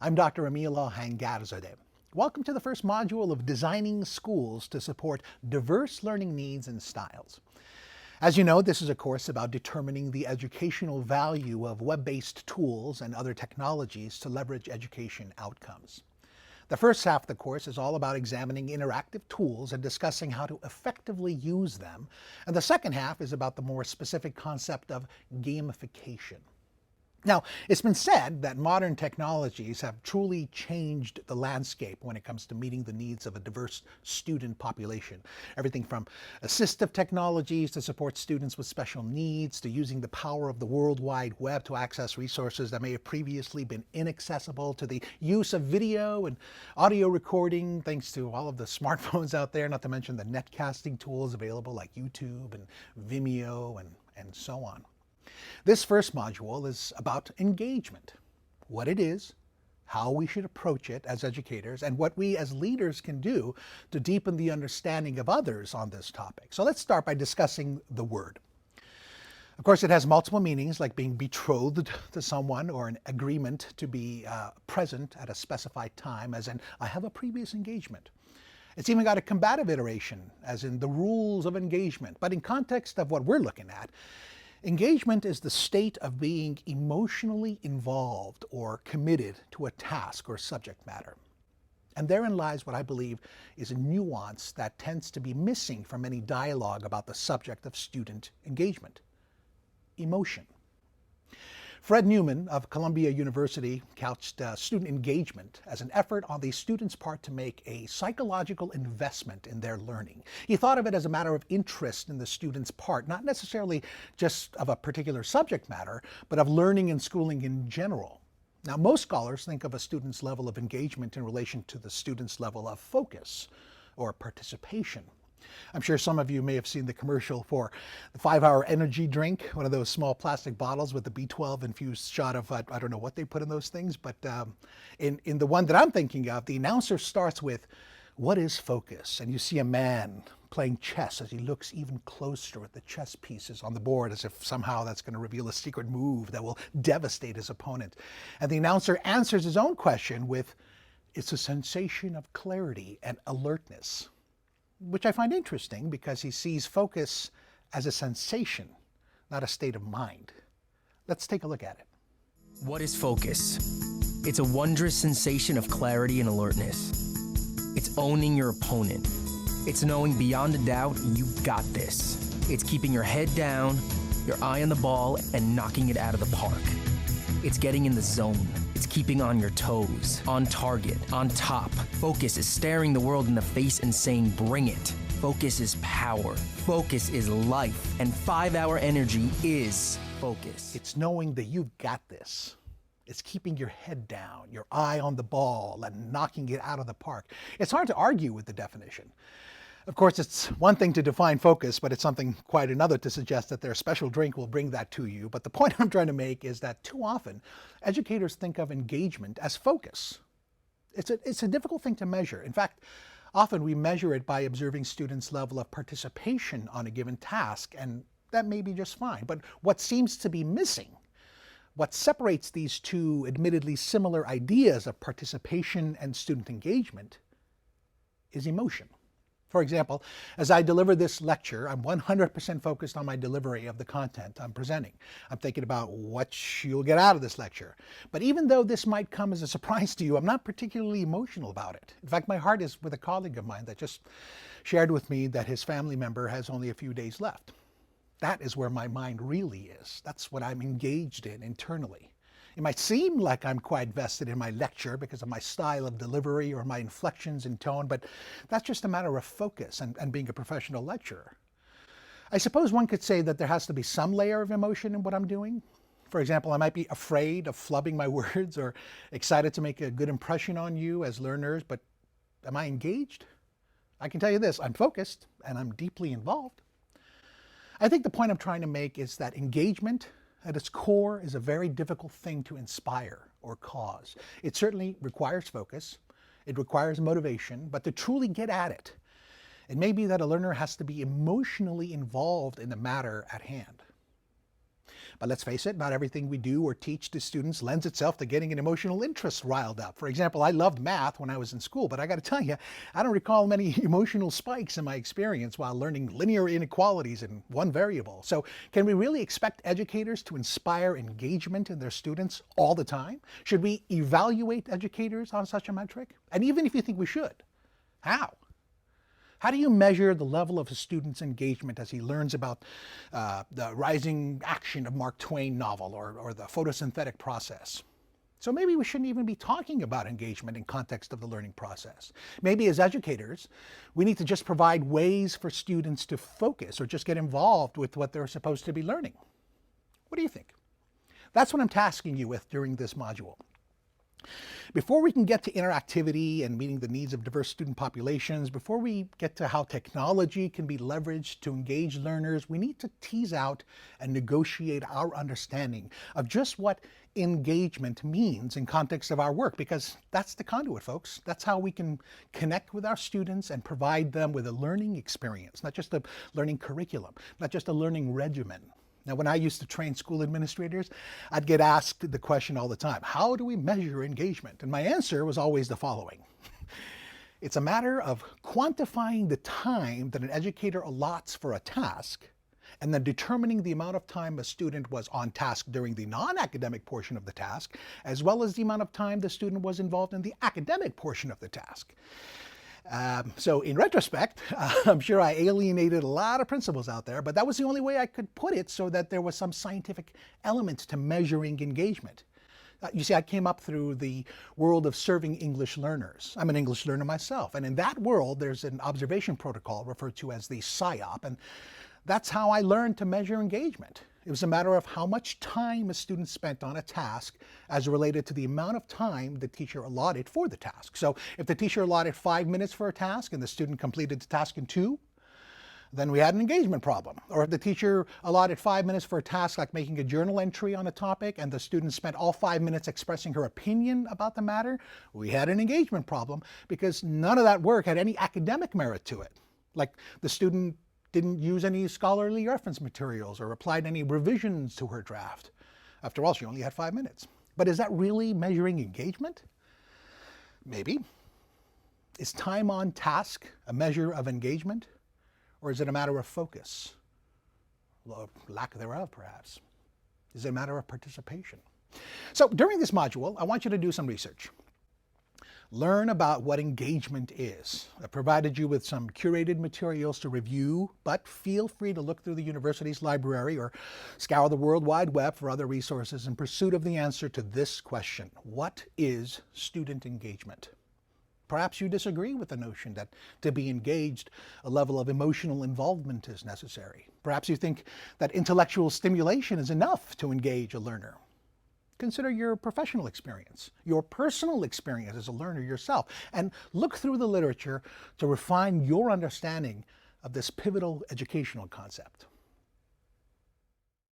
I'm Dr. Emilio Hangarzadeh. Welcome to the first module of Designing Schools to Support Diverse Learning Needs and Styles. As you know, this is a course about determining the educational value of web-based tools and other technologies to leverage education outcomes. The first half of the course is all about examining interactive tools and discussing how to effectively use them. And the second half is about the more specific concept of gamification. Now, it's been said that modern technologies have truly changed the landscape when it comes to meeting the needs of a diverse student population. Everything from assistive technologies to support students with special needs, to using the power of the World Wide Web to access resources that may have previously been inaccessible, to the use of video and audio recording thanks to all of the smartphones out there, not to mention the netcasting tools available like YouTube and Vimeo and so on. This first module is about engagement, what it is, how we should approach it as educators, and what we as leaders can do to deepen the understanding of others on this topic. So let's start by discussing the word. Of course, it has multiple meanings, like being betrothed to someone or an agreement to be present at a specified time, as in, I have a previous engagement. It's even got a combative iteration, as in the rules of engagement. But in context of what we're looking at, engagement is the state of being emotionally involved or committed to a task or subject matter. And therein lies what I believe is a nuance that tends to be missing from any dialogue about the subject of student engagement: emotion. Fred Newman of Columbia University couched student engagement as an effort on the student's part to make a psychological investment in their learning. He thought of it as a matter of interest in the student's part, not necessarily just of a particular subject matter, but of learning and schooling in general. Now, most scholars think of a student's level of engagement in relation to the student's level of focus or participation. I'm sure some of you may have seen the commercial for the 5-Hour Energy drink, one of those small plastic bottles with the B12 infused shot of, I don't know what they put in those things, but in the one that I'm thinking of, the announcer starts with, "What is focus?" And you see a man playing chess as he looks even closer at the chess pieces on the board, as if somehow that's going to reveal a secret move that will devastate his opponent. And the announcer answers his own question with, "It's a sensation of clarity and alertness," which I find interesting because he sees focus as a sensation, not a state of mind. Let's take a look at it. What is focus? It's a wondrous sensation of clarity and alertness. It's owning your opponent. It's knowing beyond a doubt you got this. It's keeping your head down, your eye on the ball, and knocking it out of the park. It's getting in the zone. It's keeping on your toes, on target, on top. Focus is staring the world in the face and saying, bring it. Focus is power. Focus is life. And 5-Hour Energy is focus. It's knowing that you've got this. It's keeping your head down, your eye on the ball, and knocking it out of the park. It's hard to argue with the definition. Of course, it's one thing to define focus, but it's something quite another to suggest that their special drink will bring that to you. But the point I'm trying to make is that too often, educators think of engagement as focus. It's a difficult thing to measure. In fact, often we measure it by observing students' level of participation on a given task, and that may be just fine. But what seems to be missing, what separates these two admittedly similar ideas of participation and student engagement, is emotion. For example, as I deliver this lecture, I'm 100% focused on my delivery of the content I'm presenting. I'm thinking about what you'll get out of this lecture. But even though this might come as a surprise to you, I'm not particularly emotional about it. In fact, my heart is with a colleague of mine that just shared with me that his family member has only a few days left. That is where my mind really is. That's what I'm engaged in internally. It might seem like I'm quite vested in my lecture because of my style of delivery or my inflections in tone, but that's just a matter of focus and being a professional lecturer. I suppose one could say that there has to be some layer of emotion in what I'm doing. For example, I might be afraid of flubbing my words or excited to make a good impression on you as learners, but am I engaged? I can tell you this, I'm focused and I'm deeply involved. I think the point I'm trying to make is that engagement at its core is a very difficult thing to inspire or cause. It certainly requires focus, it requires motivation, but to truly get at it, it may be that a learner has to be emotionally involved in the matter at hand. But let's face it, not everything we do or teach to students lends itself to getting an emotional interest riled up. For example, I loved math when I was in school, but I got to tell you, I don't recall many emotional spikes in my experience while learning linear inequalities in one variable. So can we really expect educators to inspire engagement in their students all the time? Should we evaluate educators on such a metric? And even if you think we should, how? How do you measure the level of a student's engagement as he learns about the rising action of Mark Twain novel or the photosynthetic process? So maybe we shouldn't even be talking about engagement in context of the learning process. Maybe as educators, we need to just provide ways for students to focus or just get involved with what they're supposed to be learning. What do you think? That's what I'm tasking you with during this module. Before we can get to interactivity and meeting the needs of diverse student populations, before we get to how technology can be leveraged to engage learners, we need to tease out and negotiate our understanding of just what engagement means in context of our work, because that's the conduit, folks. That's how we can connect with our students and provide them with a learning experience, not just a learning curriculum, not just a learning regimen. Now, when I used to train school administrators, I'd get asked the question all the time, how do we measure engagement? And my answer was always the following. It's a matter of quantifying the time that an educator allots for a task and then determining the amount of time a student was on task during the non-academic portion of the task, as well as the amount of time the student was involved in the academic portion of the task. So in retrospect, I'm sure I alienated a lot of principals out there, but that was the only way I could put it so that there was some scientific element to measuring engagement. You see, I came up through the world of serving English learners. I'm an English learner myself, and in that world, there's an observation protocol referred to as the SIOP, and that's how I learned to measure engagement. It was a matter of how much time a student spent on a task as related to the amount of time the teacher allotted for the task. So if the teacher allotted 5 minutes for a task and the student completed the task in 2, then we had an engagement problem. Or if the teacher allotted 5 minutes for a task like making a journal entry on a topic and the student spent all 5 minutes expressing her opinion about the matter, we had an engagement problem because none of that work had any academic merit to it. Like the student didn't use any scholarly reference materials or applied any revisions to her draft. After all, she only had 5 minutes. But is that really measuring engagement? Maybe. Is time on task a measure of engagement? Or is it a matter of focus? Lack thereof, perhaps. Is it a matter of participation? So during this module, I want you to do some research. Learn about what engagement is. I provided you with some curated materials to review, but feel free to look through the university's library or scour the World Wide Web for other resources in pursuit of the answer to this question. What is student engagement? Perhaps you disagree with the notion that to be engaged, a level of emotional involvement is necessary. Perhaps you think that intellectual stimulation is enough to engage a learner. Consider your professional experience, your personal experience as a learner yourself, and look through the literature to refine your understanding of this pivotal educational concept.